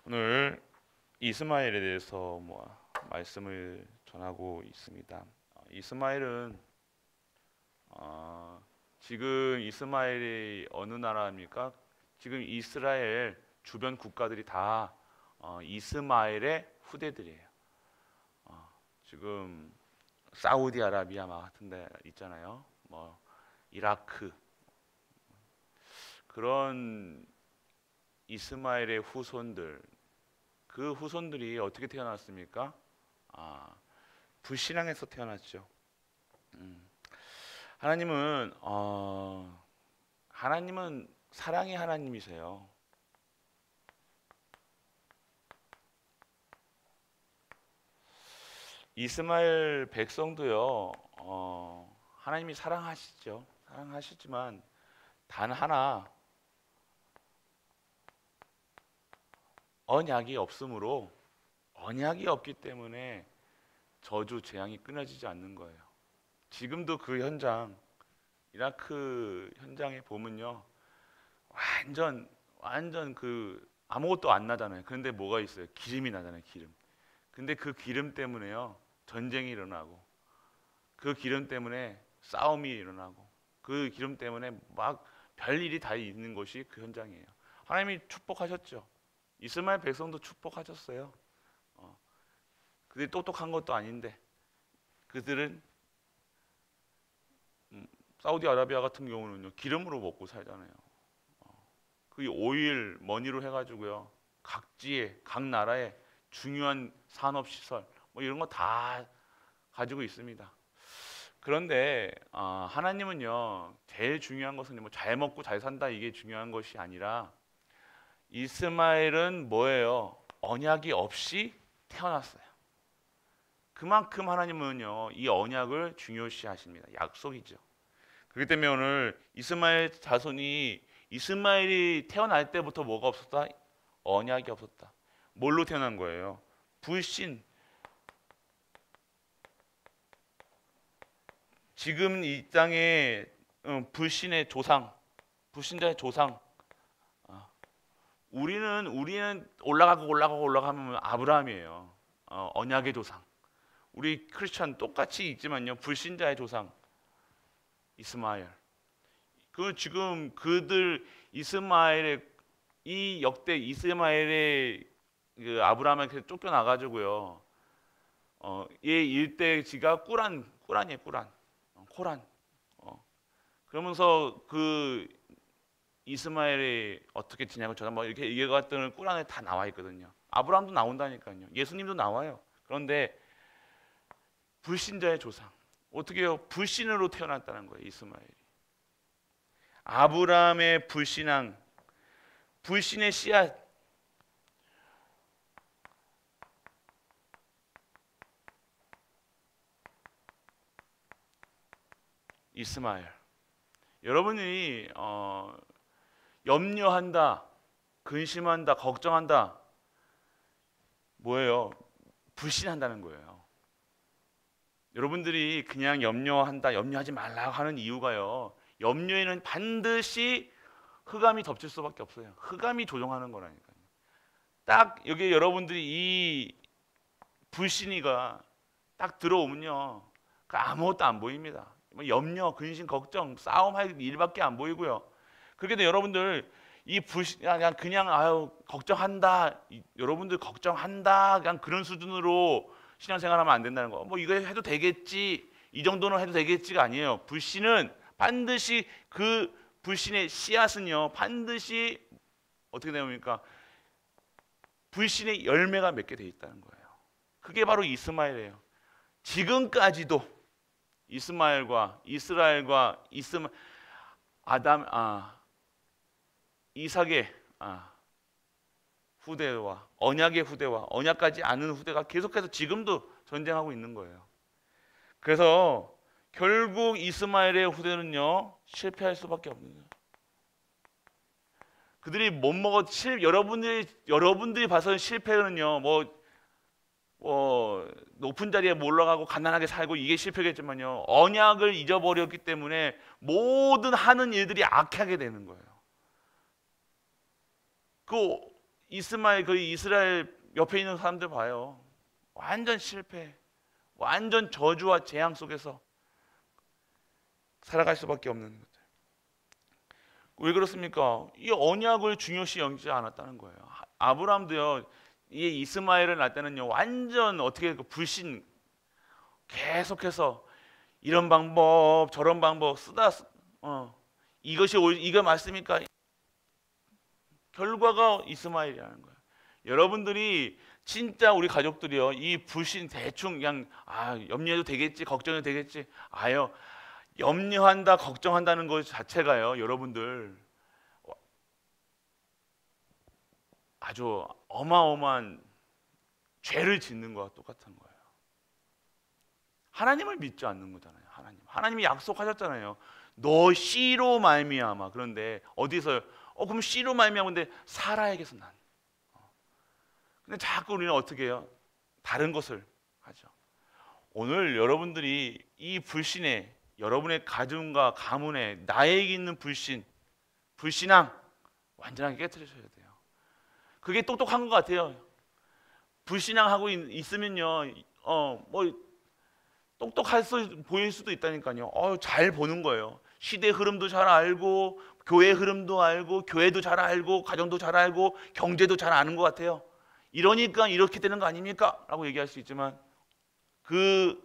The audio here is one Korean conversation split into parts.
오늘 이스마엘에 대해서 말씀을 전하고 있습니다. 이스마엘은 지금 이스마엘이 어느 나라입니까? 지금 이스라엘 주변 국가들이 다 이스마엘의 후대들이에요. 지금 사우디아라비아 같은 데 있잖아요. 이라크 그런 이스마엘의 후손들, 그 후손들이 어떻게 태어났습니까? 불신앙에서 태어났죠. 하나님은 사랑의 하나님이세요. 이스마엘 백성도요, 하나님이 사랑하시죠. 사랑하시지만 단 하나 언약이 없으므로, 언약이 없기 때문에 저주 재앙이 끊어지지 않는 거예요. 지금도 그 현장, 이라크 현장에 보면요, 완전 그 아무것도 안 나잖아요. 그런데 뭐가 있어요? 기름이 나잖아요. 기름. 근데 그 기름 때문에요, 전쟁이 일어나고, 그 기름 때문에 싸움이 일어나고, 그 기름 때문에 막 별일이 다 있는 것이 그 현장이에요. 하나님이 축복하셨죠. 이스마엘 백성도 축복하셨어요. 그들이 똑똑한 것도 아닌데 그들은 사우디아라비아 같은 경우는요, 기름으로 먹고 살잖아요. 그 오일 머니로 해가지고요, 각지에, 각 나라에 중요한 산업 시설 이런 거 다 가지고 있습니다. 그런데 하나님은요, 제일 중요한 것은 잘 먹고 잘 산다, 이게 중요한 것이 아니라, 이스마엘은 뭐예요? 언약이 없이 태어났어요. 그만큼 하나님은요, 이 언약을 중요시 하십니다. 약속이죠. 그렇기 때문에 오늘 이스마엘 자손이, 이스마엘이 태어날 때부터 뭐가 없었다? 언약이 없었다. 뭘로 태어난 거예요? 불신. 지금 이 땅에 불신의 조상, 불신자의 조상. 우리는 올라가면 아브라함이에요. 언약의 조상. 우리 크리스천 똑같이 있지만요, 불신자의 조상 이스마엘. 그 지금 그들 이스마엘의 이 역대 이스마엘의 그 아브라함에게 쫓겨나 가지고요, 얘 일대지가 꾸란이에요. 코란. 그러면서 그 이스마엘이 어떻게 지냐고 저는 이렇게 얘기했던 꾸란에 다 나와 있거든요. 아브라함도 나온다니까요. 예수님도 나와요. 그런데 불신자의 조상, 어떻게 해요? 불신으로 태어났다는 거예요. 이스마엘이. 아브라함의 불신앙, 불신의 씨앗. 이스마엘. 여러분이 염려한다, 근심한다, 걱정한다, 뭐예요? 불신한다는 거예요. 여러분들이 그냥 염려하지 말라고 하는 이유가요, 염려에는 반드시 흑암이 덮칠 수밖에 없어요. 흑암이 조종하는 거라니까요. 딱 여기 여러분들이 이 불신이가 딱 들어오면요, 아무것도 안 보입니다. 염려, 근심, 걱정, 싸움할 일밖에 안 보이고요. 그렇게 되면 여러분들 이 불신, 그냥 걱정한다, 여러분들 걱정한다, 그냥 그런 수준으로 신앙생활하면 안 된다는 거. 이거 해도 되겠지, 이 정도는 해도 되겠지가 아니에요. 불신은 반드시, 그 불신의 씨앗은요, 반드시 어떻게 됩니까? 불신의 열매가 맺게 돼 있다는 거예요. 그게 바로 이스마엘이에요. 지금까지도 이스마엘과 이스라엘과 이삭의 후대와 언약의 후대와 언약까지 않은 후대가 계속해서 지금도 전쟁하고 있는 거예요. 그래서 결국 이스마엘의 후대는요, 실패할 수밖에 없는 거예요. 그들이 못 먹었, 여러분들이 봐서는 실패는요, 높은 자리에 올라가고 가난하게 살고 이게 실패겠지만요, 언약을 잊어버렸기 때문에 모든 하는 일들이 악하게 되는 거예요. 그 이스마엘 그 이스라엘 옆에 있는 사람들 봐요. 완전 실패, 완전 저주와 재앙 속에서 살아갈 수밖에 없는 거죠. 왜 그렇습니까? 이 언약을 중요시 여기지 않았다는 거예요. 아브라함도요, 이 이스마엘을 낳을 때는요, 완전 어떻게 그 불신 계속해서 이런 방법 저런 방법 쓰다 이거 맞습니까? 결과가 이스마엘이라는 거예요. 여러분들이 진짜 우리 가족들이요, 이 불신 대충 그냥 염려해도 되겠지, 걱정해도 되겠지, 아요, 염려한다, 걱정한다는 것 자체가요, 여러분들 아주 어마어마한 죄를 짓는 것과 똑같은 거예요. 하나님을 믿지 않는 거잖아요. 하나님이 약속하셨잖아요. 너 씨로 말미암아. 그런데 어디서 그럼 씨로 말미암은데 사라에게서 난. 근데 자꾸 우리는 어떻게 해요? 다른 것을 하죠. 오늘 여러분들이 이 불신에, 여러분의 가정과 가문에 나에게 있는 불신앙 완전하게 깨트리셔야 돼요. 그게 똑똑한 것 같아요. 불신앙하고 있으면요, 똑똑할 수 보일 수도 있다니까요. 잘 보는 거예요. 시대 흐름도 잘 알고, 교회 흐름도 알고, 교회도 잘 알고, 가정도 잘 알고, 경제도 잘 아는 것 같아요. 이러니까 이렇게 되는 거 아닙니까? 라고 얘기할 수 있지만 그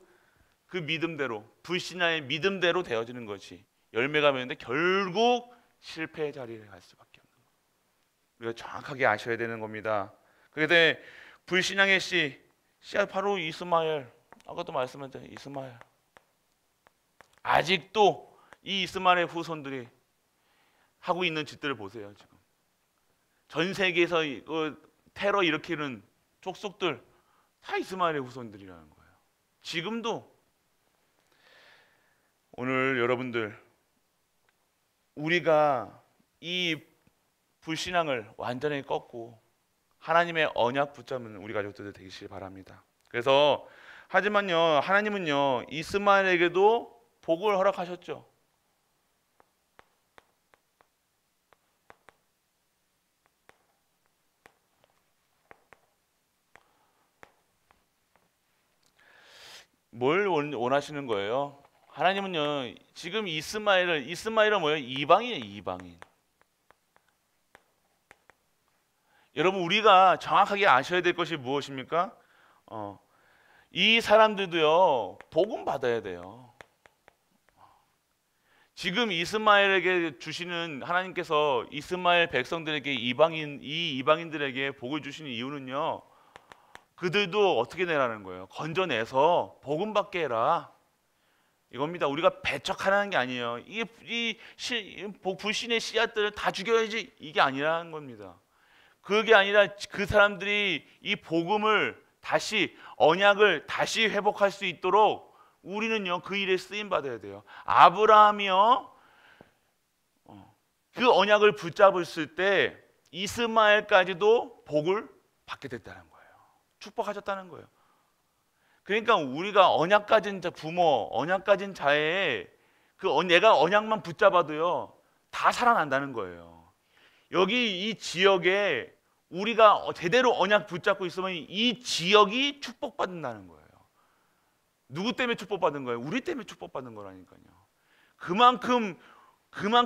믿음대로, 불신앙의 믿음대로 되어지는 것이 열매가 맺는데 결국 실패의 자리에 갈 수밖에 없는 거예요. 우리가 정확하게 아셔야 되는 겁니다. 그런데 불신앙의 씨앗 바로 이스마엘, 아까도 말씀드렸죠. 이스마엘. 아직도 이 이스마엘의 후손들이 하고 있는 짓들을 보세요. 지금 전 세계에서 테러 일으키는 족속들 다 이스마엘의 후손들이라는 거예요. 지금도 오늘 여러분들, 우리가 이 불신앙을 완전히 꺾고 하나님의 언약 붙잡는 우리 가족들 되시길 바랍니다. 그래서 하지만요, 하나님은요, 이스마엘에게도 복을 허락하셨죠. 뭘 원하시는 거예요? 하나님은요, 지금 이스마엘은 뭐예요? 이방인이에요, 이방인. 여러분, 우리가 정확하게 아셔야 될 것이 무엇입니까? 이 사람들도요, 복음 받아야 돼요. 지금 이스마엘에게 주시는, 하나님께서 이스마엘 백성들에게 이방인들에게 복을 주시는 이유는요, 그들도 어떻게 내라는 거예요? 건져내서 복음 받게 해라, 이겁니다. 우리가 배척하라는 게 아니에요. 불신의 씨앗들을 다 죽여야지, 이게 아니라는 겁니다. 그게 아니라 그 사람들이 이 복음을 다시, 언약을 다시 회복할 수 있도록 우리는요, 그 일에 쓰임 받아야 돼요. 아브라함이요, 그 언약을 붙잡았을 때 이스마엘까지도 복을 받게 됐다는 거예요. 축복하셨다는 거예요. 그러니까 우리가 언약 가진 부모, 언약 가진 자의 내가 언약만 붙잡아도요, 다 살아난다는 거예요. 여기 이 지역에 우리가 제대로 언약 붙잡고 있으면 이 지역이 축복받는다는 거예요. 누구 때문에 축복받는 거예요? 우리 때문에 축복받는 거라니까요. 그만큼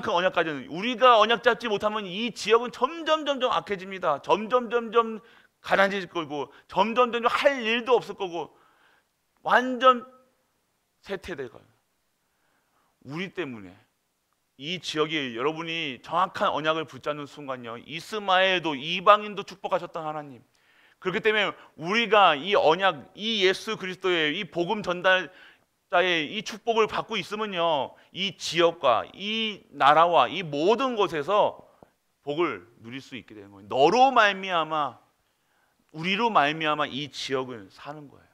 언약 가진, 우리가 언약 잡지 못하면 이 지역은 점점 악해집니다. 점점 가난해질 거고, 점점 할 일도 없을 거고, 완전 쇠퇴될 거예요. 우리 때문에 이 지역이, 여러분이 정확한 언약을 붙잡는 순간요, 이스마엘도 이방인도 축복하셨던 하나님, 그렇기 때문에 우리가 이 언약, 이 예수 그리스도의 이 복음 전달자의 이 축복을 받고 있으면요, 이 지역과 이 나라와 이 모든 곳에서 복을 누릴 수 있게 되는 거예요. 너로 말미암아, 우리로 말미암아 이 지역을 사는 거예요.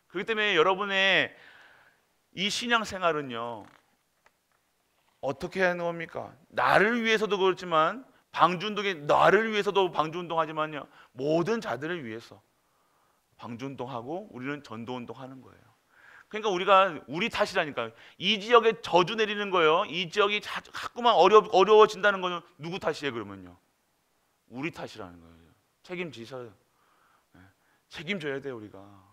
그렇기 때문에 여러분의 이 신앙생활은요, 어떻게 하는 겁니까? 나를 위해서도 그렇지만, 방주운동에 나를 위해서도 방주운동하지만요, 모든 자들을 위해서 방주운동하고 우리는 전도운동하는 거예요. 그러니까 우리 탓이라니까요. 이 지역에 저주 내리는 거예요. 이 지역이 자꾸만 어려워진다는 거는 누구 탓이에요? 그러면요, 우리 탓이라는 거예요. 책임지셔요. 책임져야 돼요 우리가.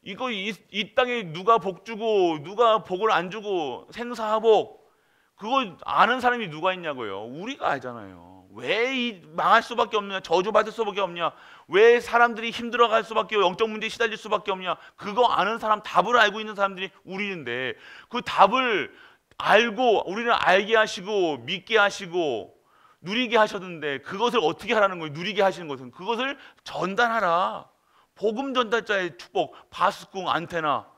이거 이 땅에 누가 복 주고 누가 복을 안 주고 생사화복 그거 아는 사람이 누가 있냐고요. 우리가 알잖아요. 왜 이 망할 수밖에 없냐, 저주받을 수밖에 없냐, 왜 사람들이 힘들어갈 수밖에, 영적 문제에 시달릴 수밖에 없냐, 그거 아는 사람, 답을 알고 있는 사람들이 우리인데 그 답을 알고 우리는 알게 하시고 믿게 하시고 누리게 하셨는데 그것을 어떻게 하라는 거예요? 누리게 하시는 것은 그것을 전달하라. 복음 전달자의 축복, 바스궁, 안테나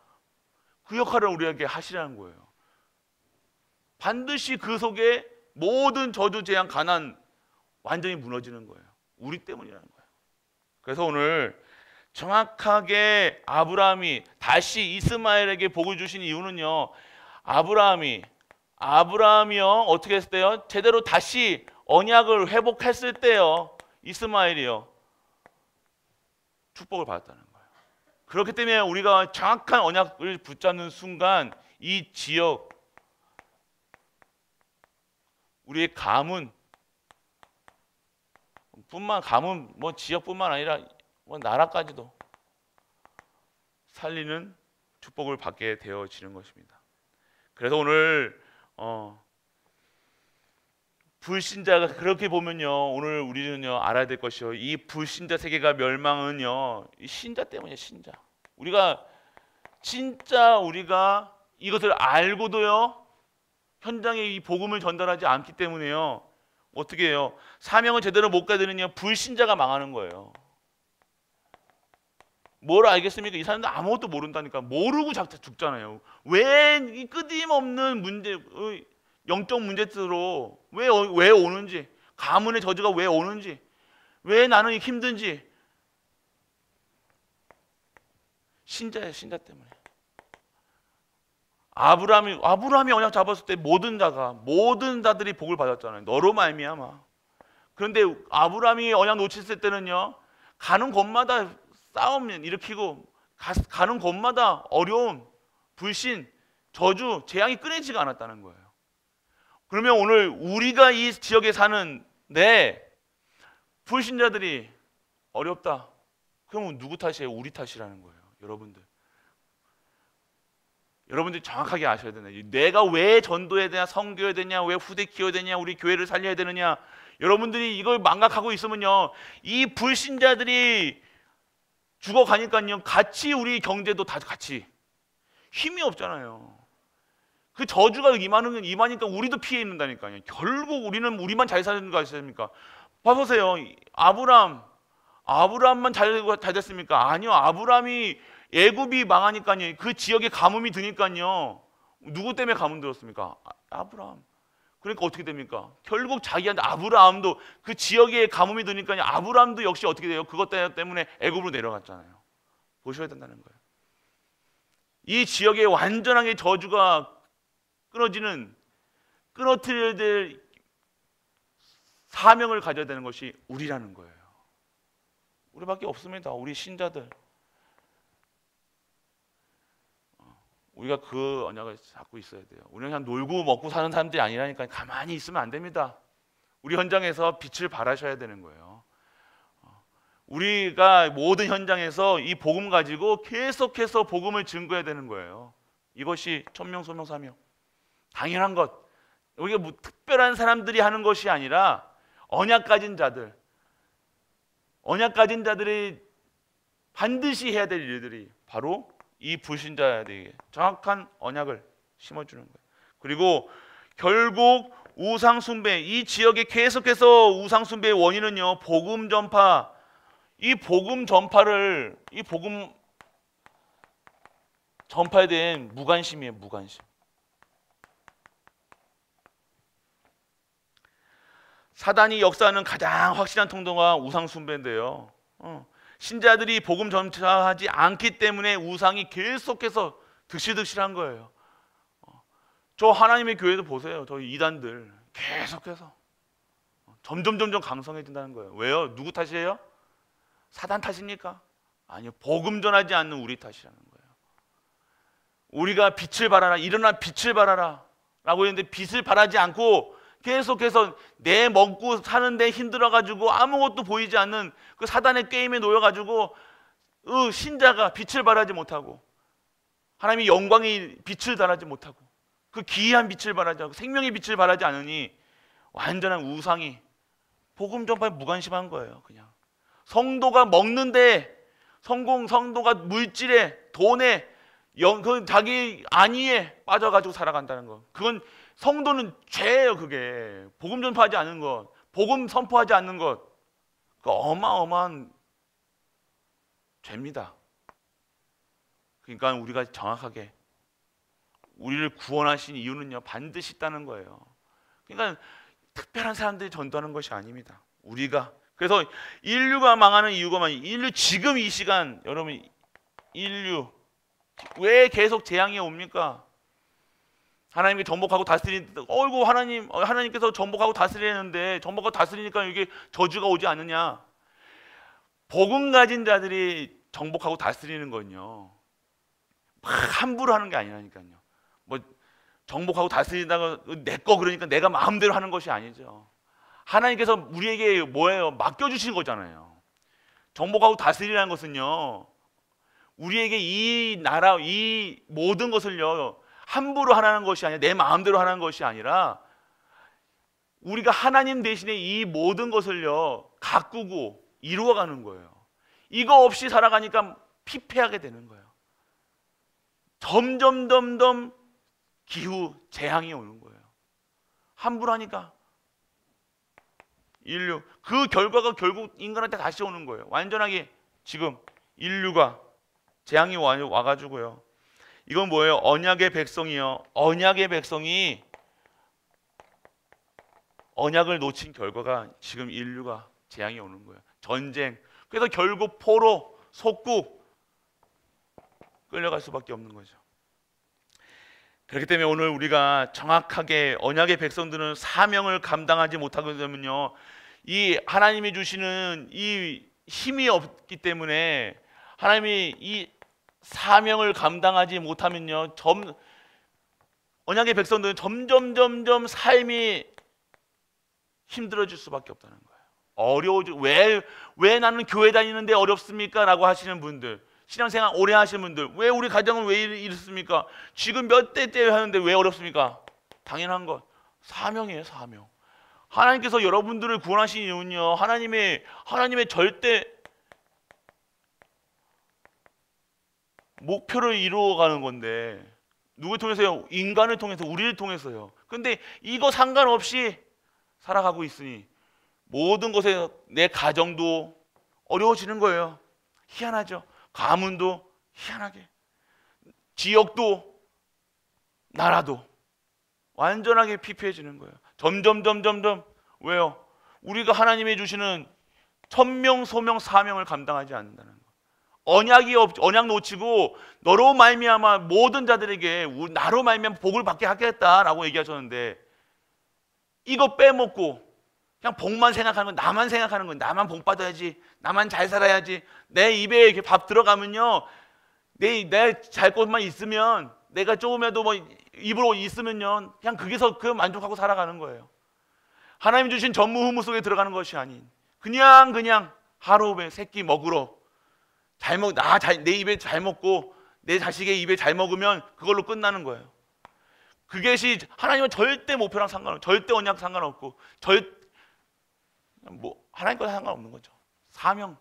그 역할을 우리에게 하시라는 거예요. 반드시 그 속에 모든 저주, 재앙, 가난 완전히 무너지는 거예요. 우리 때문이라는 거예요. 그래서 오늘 정확하게 아브라함이 다시 이스마엘에게 복을 주신 이유는요, 아브라함이요 어떻게 했을 때요? 제대로 다시 언약을 회복했을 때요, 이스마엘이요 축복을 받았다는 거예요. 그렇기 때문에 우리가 정확한 언약을 붙잡는 순간 이 지역, 우리의 가문 뭐 지역뿐만 아니라 뭐 나라까지도 살리는 축복을 받게 되어지는 것입니다. 그래서 오늘 불신자가 그렇게 보면요, 오늘 우리는요 알아야 될 것이요, 이 불신자 세계가 멸망은요 이 신자 때문이에요. 신자. 우리가 이것을 알고도요 현장에 이 복음을 전달하지 않기 때문에요 어떻게 해요? 사명을 제대로 못 가드는요 불신자가 망하는 거예요. 뭘 알겠습니까? 이 사람들 아무것도 모른다니까. 모르고 죽잖아요. 왜 이 끊임없는 문제, 영적 문제들로 왜 오는지, 가문의 저주가 왜 오는지, 왜 나는 힘든지. 신자예요. 신자 때문에. 아브라함이 언약 잡았을 때 모든 자들이 복을 받았잖아요. 너로 말미암아. 그런데 아브라함이 언약 놓쳤을 때는요, 가는 곳마다 싸움 일으키고, 가는 곳마다 어려움, 불신, 저주, 재앙이 끊이지가 않았다는 거예요. 그러면 오늘 우리가 이 지역에 사는 불신자들이 어렵다. 그러면 누구 탓이에요? 우리 탓이라는 거예요. 여러분들이 정확하게 아셔야 되네. 내가 왜 전도해야 되냐, 선교해야 되냐, 왜 후대 키워야 되냐, 우리 교회를 살려야 되느냐. 여러분들이 이걸 망각하고 있으면요, 이 불신자들이 죽어가니까요, 같이 우리 경제도 다 같이 힘이 없잖아요. 그 저주가 임하니까 우리도 피해 있는다니까요. 결국 우리만 잘 사는 거 아십니까? 봐보세요. 아브라함만 잘 됐습니까? 아니요. 아브라함이 애굽이 망하니까요, 그 지역에 가뭄이 드니까요, 누구 때문에 가뭄 들었습니까? 아브라함. 그러니까 어떻게 됩니까? 결국 자기한테 아브라함도 그 지역에 가뭄이 드니까요, 아브라함도 역시 어떻게 돼요? 그것 때문에 애굽으로 내려갔잖아요. 보셔야 된다는 거예요. 이 지역에 완전하게 저주가 끊어뜨려야 될 사명을 가져야 되는 것이 우리라는 거예요. 우리밖에 없습니다. 우리 신자들. 우리가 그 언약을 잡고 있어야 돼요. 우리는 그냥 놀고 먹고 사는 사람들이 아니라니까. 가만히 있으면 안 됩니다. 우리 현장에서 빛을 발하셔야 되는 거예요. 우리가 모든 현장에서 이 복음 가지고 계속해서 복음을 증거해야 되는 거예요. 이것이 천명, 소명, 사명. 당연한 것. 우리가 뭐 특별한 사람들이 하는 것이 아니라 언약 가진 자들이 반드시 해야 될 일들이 바로 이 불신자에게 정확한 언약을 심어주는 거예요. 그리고 결국 우상 숭배, 이 지역에 계속해서 우상 숭배의 원인은요, 복음 전파, 이 복음 전파에 대한 무관심이에요. 무관심. 사단이 역사하는 가장 확실한 통로가 우상 숭배인데요. 신자들이 복음 전파하지 않기 때문에 우상이 계속해서 득실득실한 거예요. 저 하나님의 교회도 보세요. 저 이단들 계속해서 점점 강성해진다는 거예요. 왜요? 누구 탓이에요? 사단 탓입니까? 아니요. 복음 전하지 않는 우리 탓이라는 거예요. 우리가 빛을 발하라, 일어나 빛을 발하라 라고 했는데 빛을 발하지 않고 계속해서 내 먹고 사는데 힘들어가지고 아무것도 보이지 않는 그 사단의 게임에 놓여가지고 신자가 빛을 발하지 못하고 하나님의 영광의 빛을 발하지 못하고 그 기이한 빛을 발하지 않고 생명의 빛을 발하지 않으니 완전한 우상이 복음 전파에 무관심한 거예요. 그냥 성도가 먹는데 성도가 물질에 돈에 그 자기 안위에 빠져가지고 살아간다는 거. 그건 성도는 죄예요. 그게 복음 전파하지 않는 것, 복음 선포하지 않는 것, 그 어마어마한 죄입니다. 그러니까 우리가 정확하게 우리를 구원하신 이유는요 반드시 있다는 거예요. 그러니까 특별한 사람들이 전도하는 것이 아닙니다. 우리가 그래서 인류가 망하는 이유가 인류 지금 이 시간 여러분 인류 왜 계속 재앙이 옵니까? 하나님이 정복하고 다스리는데 어이구 하나님께서 정복하고 다스리는데 정복하고 다스리니까 이게 저주가 오지 않느냐? 복음 가진 자들이 정복하고 다스리는 건요 막 함부로 하는 게 아니라니까요. 뭐 정복하고 다스리다가 내 거 그러니까 내가 마음대로 하는 것이 아니죠. 하나님께서 우리에게 뭐예요? 맡겨주신 거잖아요. 정복하고 다스리라는 것은요 우리에게 이 나라 이 모든 것을요 함부로 하라는 것이 아니라 내 마음대로 하는 것이 아니라 우리가 하나님 대신에 이 모든 것을요 가꾸고 이루어가는 거예요. 이거 없이 살아가니까 피폐하게 되는 거예요. 점점 기후 재앙이 오는 거예요. 함부로 하니까 인류 그 결과가 결국 인간한테 다시 오는 거예요. 완전하게 지금 인류가 재앙이 와가지고요. 이건 뭐예요? 언약의 백성이요. 언약의 백성이 언약을 놓친 결과가 지금 인류가 재앙이 오는 거예요. 전쟁. 그래서 결국 포로, 속국 끌려갈 수밖에 없는 거죠. 그렇기 때문에 오늘 우리가 정확하게 언약의 백성들은 사명을 감당하지 못하게 되면요 이 하나님이 주시는 이 힘이 없기 때문에 하나님이 이 사명을 감당하지 못하면요 언약의 백성들은 점점 삶이 힘들어질 수밖에 없다는 거예요. 어려워져. 왜 나는 교회 다니는데 어렵습니까? 라고 하시는 분들, 신앙생활 오래 하시는 분들, 왜 우리 가정은 왜 이렇습니까? 지금 몇 대째 하는데 왜 어렵습니까? 당연한 것, 사명이에요. 사명. 하나님께서 여러분들을 구원하신 이유는요 하나님의 절대 목표를 이루어가는 건데 누굴 통해서요? 인간을 통해서, 우리를 통해서요. 근데 이거 상관없이 살아가고 있으니 모든 것에 내 가정도 어려워지는 거예요. 희한하죠. 가문도 희한하게, 지역도 나라도 완전하게 피폐해지는 거예요. 점점 왜요? 우리가 하나님이 주시는 천명, 소명, 사명을 감당하지 않는다는 거. 언약 놓치고 너로 말미암아 모든 자들에게 나로 말미암아 복을 받게 하겠다라고 얘기하셨는데 이거 빼먹고 그냥 복만 생각하는 건, 나만 생각하는 건, 나만 복 받아야지, 나만 잘 살아야지, 내 입에 이렇게 밥 들어가면요 내 잘 것만 있으면, 내가 조금이라도 뭐 입으로 있으면요 그냥 거기서 그 만족하고 살아가는 거예요. 하나님 주신 전무후무 속에 들어가는 것이 아닌 그냥 하루에 새끼 먹으러 내 입에 잘 먹고 내 자식의 입에 잘 먹으면 그걸로 끝나는 거예요. 그것이 하나님은 절대 목표랑 상관없고 절대 언약 상관없고 하나님과 상관없는 거죠. 사명.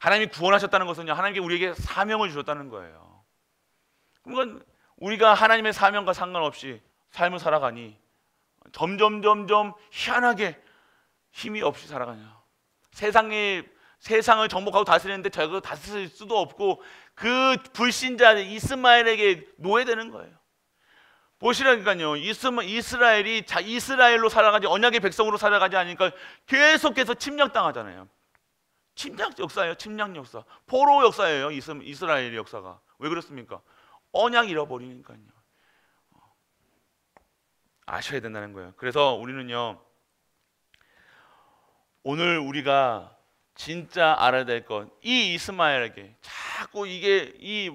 하나님이 구원하셨다는 것은요 하나님께 우리에게 사명을 주셨다는 거예요. 그건 우리가 하나님의 사명과 상관없이 삶을 살아가니 점점 희한하게 힘이 없이 살아가냐. 세상을 정복하고 다스리는데 저거 다스릴 수도 없고 그 불신자 이스마엘에게 노예되는 거예요. 보시라니까요. 이스라엘이 이스라엘로 살아가지 언약의 백성으로 살아가지 않으니까 계속해서 침략당하잖아요. 침략 역사예요. 침략 역사. 포로 역사예요. 이스라엘의 역사가. 왜 그렇습니까? 언약 잃어버리니까요. 아셔야 된다는 거예요. 그래서 우리는요 오늘 우리가 진짜 알아야 될 것, 이 이스마엘에게 자꾸 이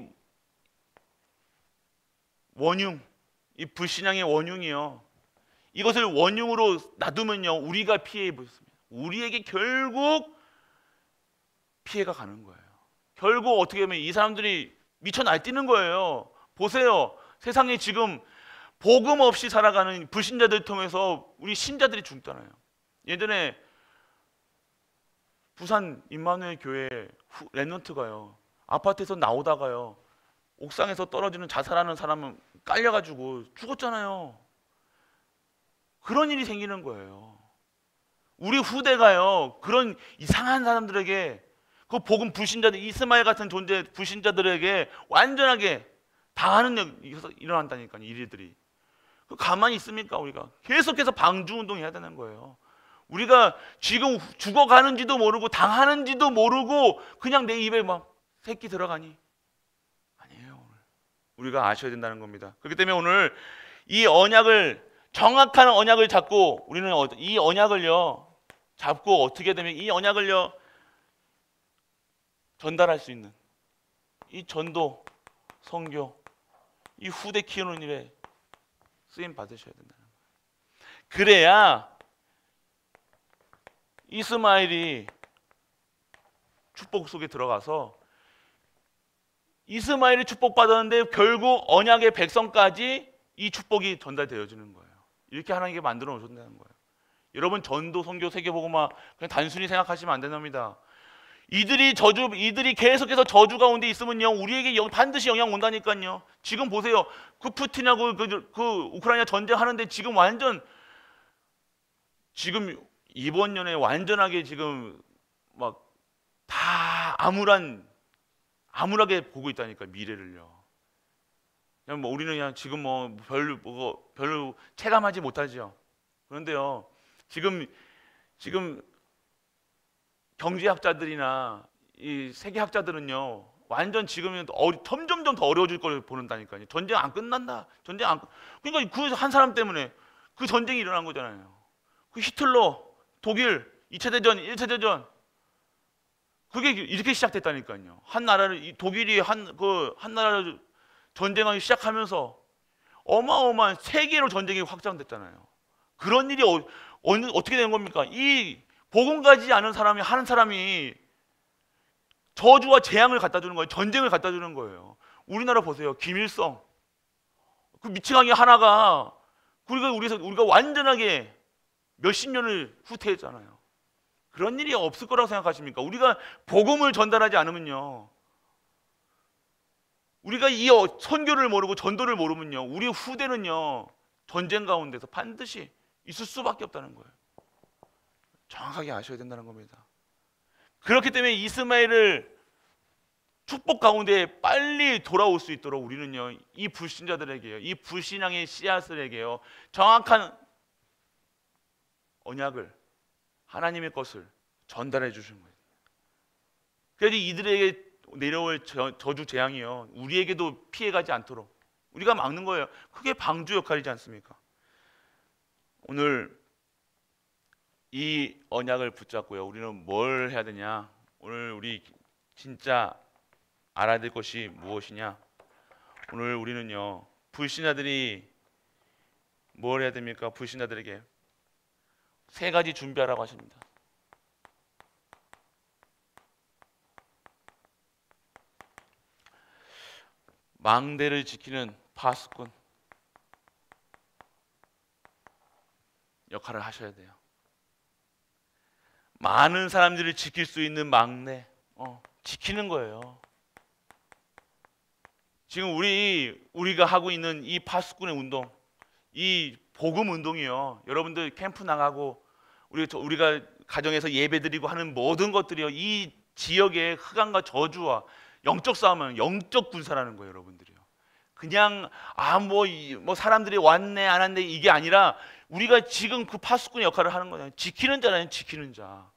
원흉, 이 불신앙의 원흉이요 이것을 원흉으로 놔두면요, 우리가 피해 입습니다. 우리에게 결국 피해가 가는 거예요. 결국 어떻게 보면 이 사람들이 미쳐 날뛰는 거예요. 보세요. 세상에 지금 복음 없이 살아가는 불신자들 통해서 우리 신자들이 죽잖아요. 예전에 부산 임마누엘 교회 랩런트가요, 아파트에서 나오다가요, 옥상에서 떨어지는 자살하는 사람은 깔려가지고 죽었잖아요. 그런 일이 생기는 거예요. 우리 후대가요, 그런 이상한 사람들에게, 그 복음 불신자들, 이스마엘 같은 존재 불신자들에게 완전하게 당하는 일이 일어난다니까요. 일들이. 가만히 있습니까? 우리가 계속해서 방주운동해야 되는 거예요. 우리가 지금 죽어가는지도 모르고 당하는지도 모르고 그냥 내 입에 막 새끼 들어가니? 아니에요. 우리가 아셔야 된다는 겁니다. 그렇기 때문에 오늘 이 언약을, 정확한 언약을 잡고, 우리는 이 언약을요 잡고 어떻게 되면 이 언약을요 전달할 수 있는 이 전도, 선교, 이 후대 키우는 일에 쓰임 받으셔야 된다는 거예요. 그래야 이스마엘이 축복 속에 들어가서, 이스마엘이 축복받았는데 결국 언약의 백성까지 이 축복이 전달되어지는 거예요. 이렇게 하나님께 만들어 놓으셨다는 거예요. 여러분, 전도, 선교, 세계복음화 그냥 단순히 생각하시면 안 됩니다. 이들이 계속해서 저주 가운데 있으면요, 우리에게 반드시 영향 온다니까요. 지금 보세요. 그 푸틴하고 그 우크라이나 전쟁하는데 지금 완전, 지금 이번 년에 완전하게 지금 막 다 암울하게 보고 있다니까, 미래를요. 그냥 뭐 우리는 그냥 지금 뭐 별로 체감하지 못하죠. 그런데요, 지금 경제학자들이나 이 세계학자들은요, 완전 지금은 점점점 더 어려워질 걸 보는다니까요. 전쟁 안 끝난다. 그러니까 그 한 사람 때문에 그 전쟁이 일어난 거잖아요. 그 히틀러, 독일 2차 대전, 1차 대전, 그게 이렇게 시작됐다니까요. 독일이 한 나라를 전쟁하기 시작하면서 어마어마한 세계로 전쟁이 확장됐잖아요. 그런 일이 어떻게 되는 겁니까? 이 복음 가지지 않은 사람이 하는 사람이 저주와 재앙을 갖다 주는 거예요. 전쟁을 갖다 주는 거예요. 우리나라 보세요. 김일성, 그 미치광이 하나가, 우리가 완전하게 몇십 년을 후퇴했잖아요. 그런 일이 없을 거라고 생각하십니까? 우리가 복음을 전달하지 않으면요, 우리가 이 선교를 모르고 전도를 모르면요, 우리 후대는요 전쟁 가운데서 반드시 있을 수밖에 없다는 거예요. 정확하게 아셔야 된다는 겁니다. 그렇기 때문에 이스마엘을 축복 가운데 빨리 돌아올 수 있도록 우리는요, 이 불신자들에게요, 이 불신앙의 씨앗들에게요, 정확한 언약을, 하나님의 것을 전달해 주신 거예요. 그래서 이들에게 내려올 저주 재앙이요, 우리에게도 피해가지 않도록 우리가 막는 거예요. 그게 방주 역할이지 않습니까? 오늘 이 언약을 붙잡고요, 우리는 뭘 해야 되냐? 오늘 우리 진짜 알아야 될 것이 무엇이냐? 오늘 우리는요, 불신자들이 뭘 해야 됩니까? 불신자들에게 세 가지 준비하라고 하십니다. 망대를 지키는 파수꾼 역할을 하셔야 돼요. 많은 사람들을 지킬 수 있는 망대, 지키는 거예요. 지금 우리가 하고 있는 이 파수꾼의 운동, 이 복음 운동이요, 여러분들 캠프 나가고 우리가 가정에서 예배드리고 하는 모든 것들이요, 이 지역의 흑암과 저주와 영적 싸움은 영적 군사라는 거예요, 여러분들이요. 그냥 뭐 사람들이 왔네 안 왔네 이게 아니라, 우리가 지금 그 파수꾼의 역할을 하는 거예요. 지키는 자라는, 지키는 자.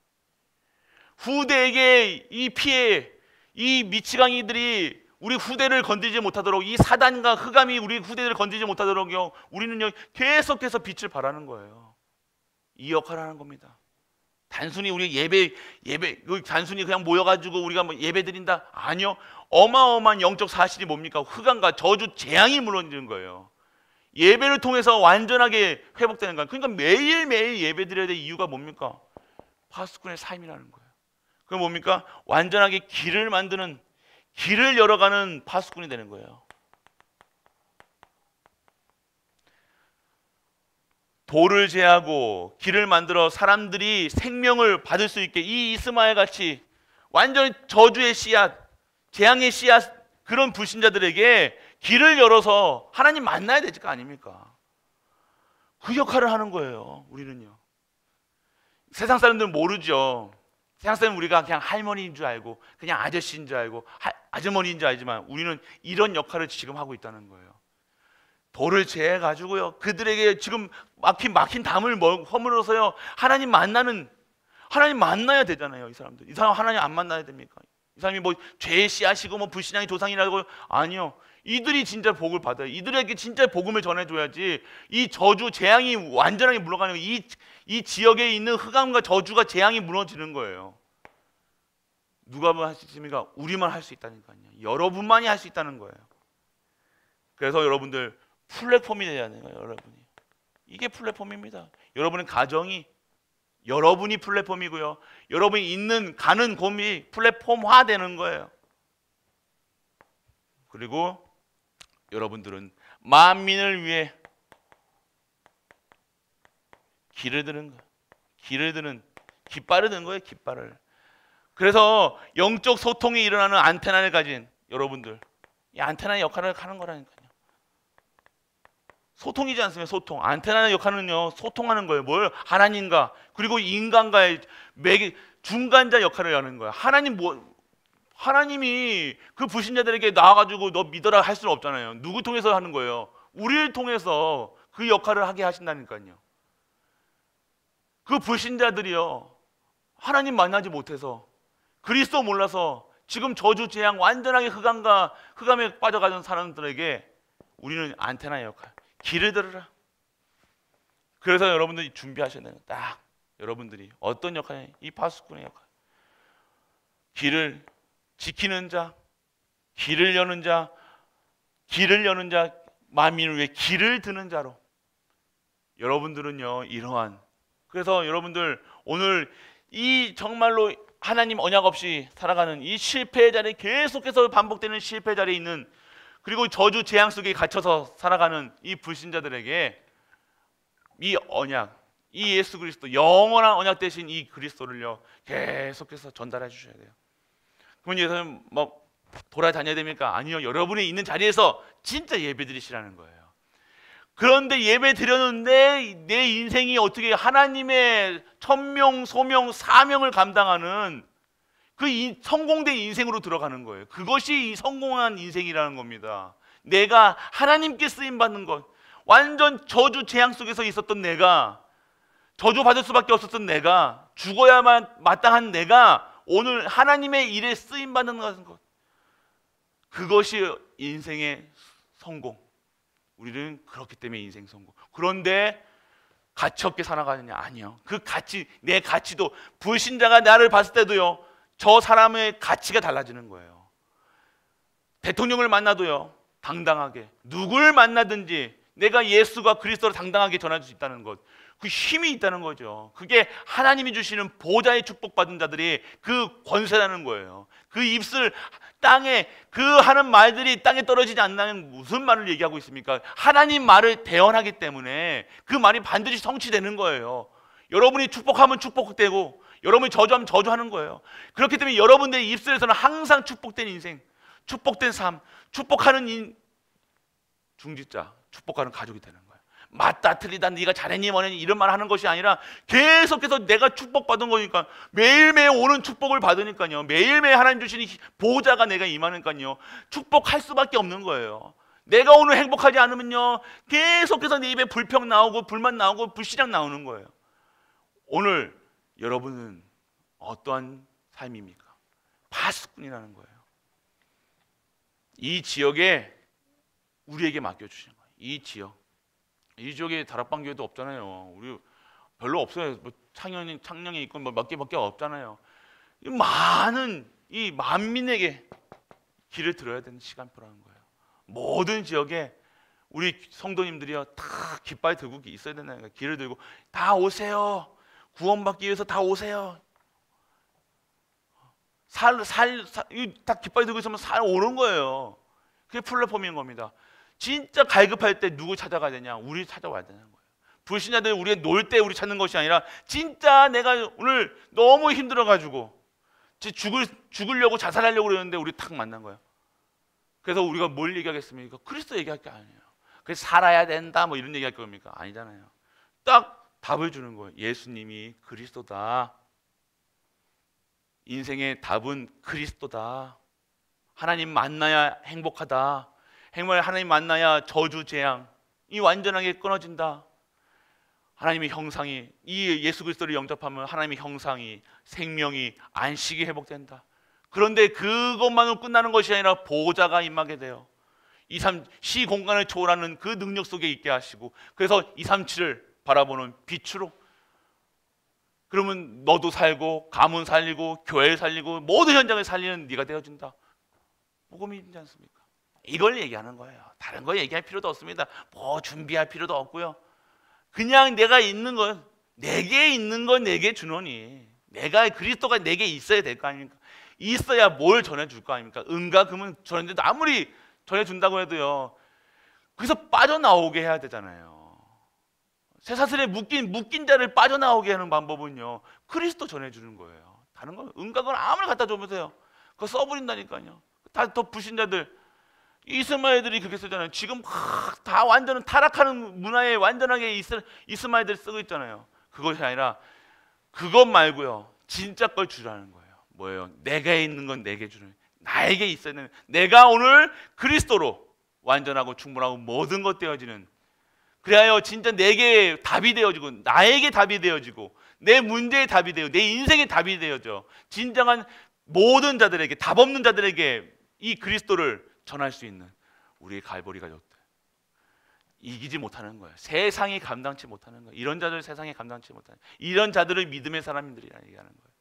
후대에게 이 피해, 이 미치광이들이 우리 후대를 건드리지 못하도록, 이 사단과 흑암이 우리 후대를 건드리지 못하도록요, 우리는요 계속해서 빛을 발하는 거예요. 이 역할을 하는 겁니다. 단순히 우리 예배 단순히 그냥 모여가지고 우리가 뭐 예배 드린다? 아니요. 어마어마한 영적 사실이 뭡니까? 흑암과 저주 재앙이 물러지는 거예요. 예배를 통해서 완전하게 회복되는 거예요. 그러니까 매일매일 예배 드려야 될 이유가 뭡니까? 파수꾼의 삶이라는 거예요. 그럼 뭡니까? 완전하게 길을 만드는, 길을 열어가는 파수꾼이 되는 거예요. 돌을 제하고 길을 만들어 사람들이 생명을 받을 수 있게, 이 이스마엘 같이 완전히 저주의 씨앗, 재앙의 씨앗, 그런 불신자들에게 길을 열어서 하나님 만나야 될 거 아닙니까? 그 역할을 하는 거예요. 우리는요. 세상 사람들은 모르죠. 세상 사람은 우리가 그냥 할머니인 줄 알고, 그냥 아저씨인 줄 알고, 아주머니인 줄 알지만 우리는 이런 역할을 지금 하고 있다는 거예요. 돌을 제해 가지고요, 그들에게 지금 막힌 담을 허물어서요, 하나님 만나야 되잖아요. 이 사람들, 이 사람 하나님 안 만나야 됩니까? 이 사람이 뭐 죄의 씨앗이고 뭐 불신앙의 조상이라고, 아니요. 이들이 진짜 복을 받아요. 이들에게 진짜 복음을 전해줘야지 이 저주 재앙이 완전하게 물러가는 거예요. 이 지역에 있는 흑암과 저주가, 재앙이 무너지는 거예요. 누가 할 수 있습니까? 우리만 할 수 있다니까요. 여러분만이 할 수 있다는 거예요. 그래서 여러분들 플랫폼이 돼야 되는 거예요. 여러분이, 이게 플랫폼입니다. 여러분의 가정이, 여러분이 플랫폼이고요, 여러분이 가는 곳이 플랫폼화 되는 거예요. 그리고 여러분들은 만민을 위해 길을 드는 거예요. 깃발을 드는 거예요. 깃발을. 그래서 영적 소통이 일어나는 안테나를 가진 여러분들, 이 안테나의 역할을 하는 거라니까요. 소통이지 않습니까? 소통. 안테나의 역할은요, 소통하는 거예요. 뭘? 하나님과, 그리고 인간과의 중간자 역할을 하는 거예요. 하나님이 그 불신자들에게 나와가지고 너 믿어라 할 수는 없잖아요. 누구 통해서 하는 거예요? 우리를 통해서 그 역할을 하게 하신다니까요. 그 불신자들이요, 하나님 만나지 못해서, 그리스도 몰라서 지금 저주 재앙 완전하게 흑암에 빠져가는 사람들에게 우리는 안테나의 역할, 길을 들으라. 그래서 여러분들이 준비하셔야 되는, 딱 여러분들이 어떤 역할이에요? 이 파수꾼의 역할. 길을 지키는 자, 길을 여는 자, 만민을 위해 길을 드는 자로 여러분들은요, 이러한, 그래서 여러분들 오늘 이 정말로 하나님 언약 없이 살아가는 이 실패의 자리에, 계속해서 반복되는 실패 자리에 있는, 그리고 저주 재앙 속에 갇혀서 살아가는 이 불신자들에게 이 언약, 이 예수 그리스도, 영원한 언약 대신 이 그리스도를요, 계속해서 전달해 주셔야 돼요. 그러면 예수님 뭐 돌아다녀야 됩니까? 아니요. 여러분이 있는 자리에서 진짜 예배 드리시라는 거예요. 그런데 예배 드렸는데 내 인생이 어떻게 하나님의 천명, 소명, 사명을 감당하는 그 성공된 인생으로 들어가는 거예요. 그것이 이 성공한 인생이라는 겁니다. 내가 하나님께 쓰임받는 것, 완전 저주 재앙 속에서 있었던 내가, 저주받을 수밖에 없었던 내가, 죽어야만 마땅한 내가 오늘 하나님의 일에 쓰임받는 것, 그것이 인생의 성공. 우리는 그렇기 때문에 인생 성공. 그런데 가치 없게 살아가느냐? 아니요. 그 가치, 내 가치도, 불신자가 나를 봤을 때도요, 저 사람의 가치가 달라지는 거예요. 대통령을 만나도요, 당당하게, 누굴 만나든지 내가 예수가 그리스도를 당당하게 전할 수 있다는 것, 그 힘이 있다는 거죠. 그게 하나님이 주시는 보좌의 축복받은 자들이 그 권세라는 거예요. 그 입술, 땅에 그 하는 말들이 땅에 떨어지지 않는다면 무슨 말을 얘기하고 있습니까? 하나님 말을 대언하기 때문에 그 말이 반드시 성취되는 거예요. 여러분이 축복하면 축복되고, 여러분이 저주하면 저주하는 거예요. 그렇기 때문에 여러분들의 입술에서는 항상 축복된 인생, 축복된 삶, 축복하는 중직자, 축복하는 가족이 되는 거예요. 맞다 틀리다, 네가 잘했니 뭐니 이런 말 하는 것이 아니라 계속해서 내가 축복받은 거니까, 매일매일 오는 축복을 받으니까요, 매일매일 하나님 주시는 보호자가 내가 임하니까요, 축복할 수밖에 없는 거예요. 내가 오늘 행복하지 않으면요, 계속해서 내 입에 불평 나오고 불만 나오고 불신앙 나오는 거예요. 오늘 여러분은 어떠한 삶입니까? 파수꾼이라는 거예요. 이 지역에 우리에게 맡겨주시는 거예요. 이 지역에 다락방교회도 없잖아요. 우리 별로 없어요. 뭐 창녕에 있고 뭐 몇 개밖에 없잖아요. 많은 이 만민에게 길을 들어야 되는 시간표라는 거예요. 모든 지역에 우리 성도님들이요 다 깃발 들고 있어야 된다니까. 길을 들고 다 오세요. 구원받기 위해서 다 오세요. 다 깃발 들고 있으면 살 오는 거예요. 그게 플랫폼인 겁니다. 진짜 갈급할 때 누구 찾아가야 되냐? 우리 찾아와야 되는 거예요. 불신자들 우리가 놀 때 우리 찾는 것이 아니라 진짜 내가 오늘 너무 힘들어가지고 죽으려고 자살하려고 그러는데 우리 탁 만난 거예요. 그래서 우리가 뭘 얘기하겠습니까? 그리스도 얘기할 게 아니에요. 그래서 살아야 된다 뭐 이런 얘기할 겁니까? 아니잖아요. 딱 답을 주는 거예요. 예수님이 그리스도다. 인생의 답은 그리스도다. 하나님 만나야 행복하다. 하나님 만나야 저주 재앙이 완전하게 끊어진다. 하나님의 형상이, 이 예수 그리스도를 영접하면 하나님의 형상이, 생명이, 안식이 회복된다. 그런데 그것만으로 끝나는 것이 아니라 보호자가 임하게 돼요. 237 시공간을 초월하는 그 능력 속에 있게 하시고, 그래서 237을 바라보는 빛으로, 그러면 너도 살고 가문 살리고 교회 살리고 모든 현장을 살리는 네가 되어준다. 복음이지 않습니까? 이걸 얘기하는 거예요. 다른 거 얘기할 필요도 없습니다. 뭐 준비할 필요도 없고요. 그냥 내가 있는 건, 내게 있는 건 내게 주노니, 내가 그리스도가 내게 있어야 될 거 아닙니까? 있어야 뭘 전해줄 거 아닙니까? 은과 금은 전해주는데 아무리 전해준다고 해도요, 그래서 빠져나오게 해야 되잖아요. 쇠사슬에 묶인 자를 빠져나오게 하는 방법은요, 그리스도 전해주는 거예요. 다른 건 은과 금은 아무리 갖다 줘보세요, 그거 써버린다니까요. 더 불신자들, 이스마엘들이 그렇게 쓰잖아요. 지금 다 완전 타락하는 문화에 완전하게 이스마엘들 쓰고 있잖아요. 그것이 아니라 그것 말고요, 진짜 걸 주라는 거예요. 뭐예요? 내가 있는 건 내게 주는, 나에게 있어야 되는, 내가 오늘 그리스도로 완전하고 충분하고 모든 것 되어지는, 그래야 진짜 내게 답이 되어지고, 나에게 답이 되어지고, 내 문제의 답이 되어, 내 인생의 답이 되어져. 진정한 모든 자들에게, 답 없는 자들에게 이 그리스도를 전할 수 있는 우리의 갈보리 가족들, 이기지 못하는 거예요. 세상이 감당치 못하는 거예요. 이런 자들 세상이 감당치 못하는, 이런 자들을 믿음의 사람들이라 얘기하는 거예요.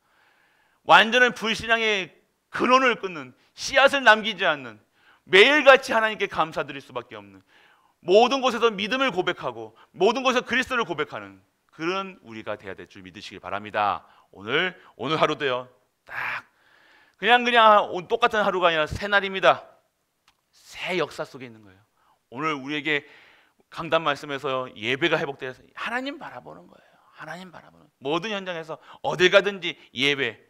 완전한 불신앙의 근원을 끊는, 씨앗을 남기지 않는, 매일같이 하나님께 감사드릴 수밖에 없는, 모든 곳에서 믿음을 고백하고 모든 곳에서 그리스도를 고백하는 그런 우리가 돼야 될 줄 믿으시길 바랍니다. 오늘 하루도요, 딱 그냥 똑같은 하루가 아니라 새 날입니다. 새 역사 속에 있는 거예요. 오늘 우리에게 강단 말씀에서 예배가 회복돼서 하나님 바라보는 거예요. 하나님 바라보는, 모든 현장에서 어딜 가든지 예배,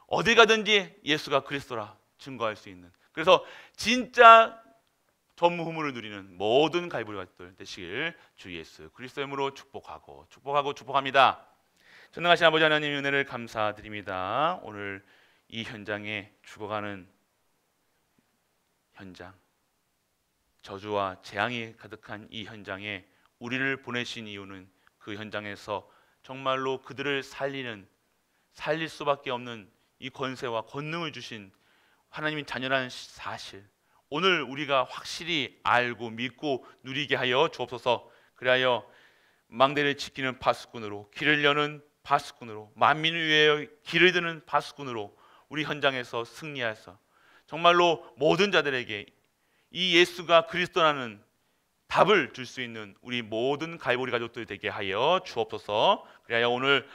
어딜 가든지 예수가 그리스도라 증거할 수 있는, 그래서 진짜 전무후무를 누리는 모든 갈보리 가족들 되시길 주 예수 그리스도의 이름으로 축복합니다. 전능하신 아버지 하나님의 은혜를 감사드립니다. 오늘 이 현장에 죽어가는 현장, 저주와 재앙이 가득한 이 현장에 우리를 보내신 이유는 그 현장에서 정말로 그들을 살릴 수밖에 없는 이 권세와 권능을 주신 하나님의 자녀라는 사실, 오늘 우리가 확실히 알고 믿고 누리게 하여 주옵소서. 그리하여 망대를 지키는 파수꾼으로, 길을 여는 파수꾼으로, 만민을 위하여 길을 드는 파수꾼으로 우리 현장에서 승리하여서 정말로 모든 자들에게 이 예수가 그리스도라는 답을 줄 수 있는 우리 모든 갈보리 가족들 되게 하여 주옵소서. 그리하여 오늘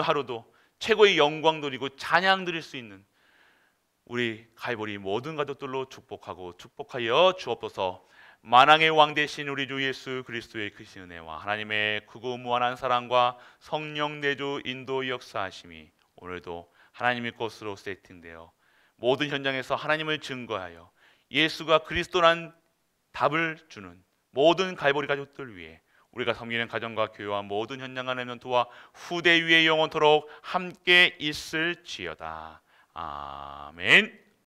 하루도 최고의 영광 돌리고 찬양 드릴 수 있는 우리 갈보리 모든 가족들로 축복하여 주옵소서. 만왕의 왕 되신 우리 주 예수 그리스도의 크신 은혜와 하나님의 크고 무한한 사랑과 성령 내주 인도 역사하심이 오늘도 하나님의 것으로 세팅되어 모든 현장에서 하나님을 증거하여 예수가 그리스도란 답을 주는 모든 갈보리 가족들 위해 우리가 섬기는 가정과 교회와 모든 현장 안의 멘토와 후대 위에 영원토록 함께 있을지어다. 아멘.